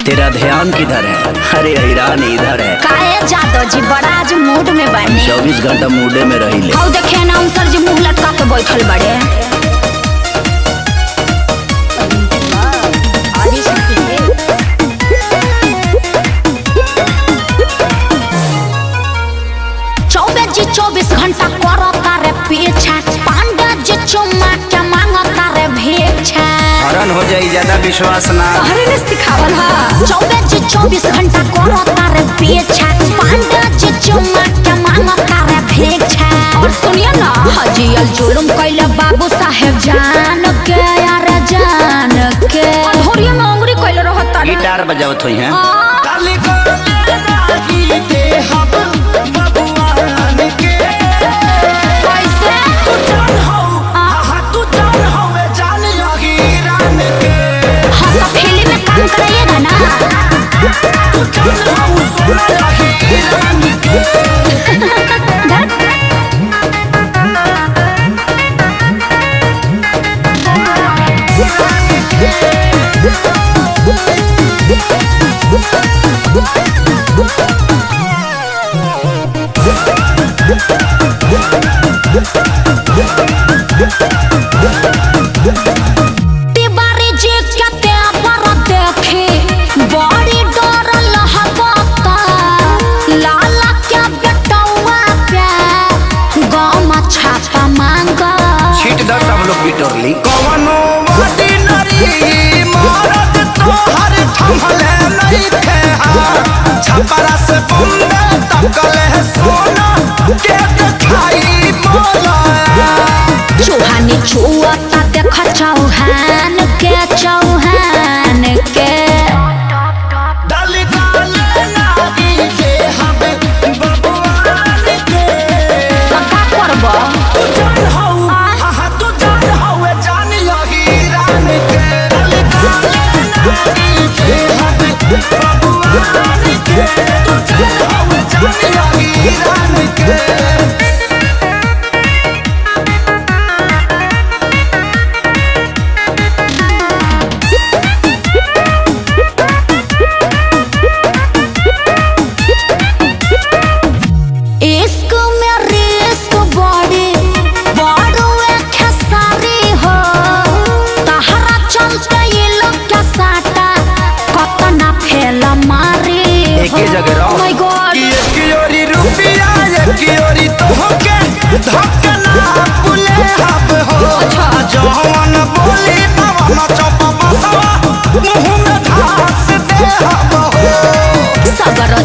तेरा ध्यान किधर है? अरे हैरान इधर है। काहे जादव जी बड़ा आज मूड में बने? 24 घंटा मूडे में रही ले। आओ देखे ना सर जी मुंह लटका के बैठल बड़े। जी 24 घंटा करो तारे पीछा, पांडा जी चुम्मा क्या मांगो तारे भिक्षा। हरण हो जाई ज्यादा विश्वास ना। अरे ने सिखावल हा। 24 घंटा करो तारे पीछा, पांडा जी चुम्मा क्या मांगो तारे भिक्षा। और सुनिए ना हजियल जुलुम कइले बाबू साहेब जान के यार जान के। धोरिया में अंगुरी कइले रहत तारे। गिटार बजावत होई हैं। करिएगा ना कवनो ऑर्डिनरी मरद तोहर थमले नहीं थे छपरा से बम्बे तकले सोना के दिखाई मोला। चौहानी छुआता देखा चौहान के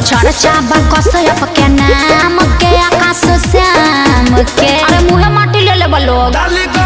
चर्चा बकसयप के नाम के आकाश श्याम के। अरे मुहे माटी ले ले लोग।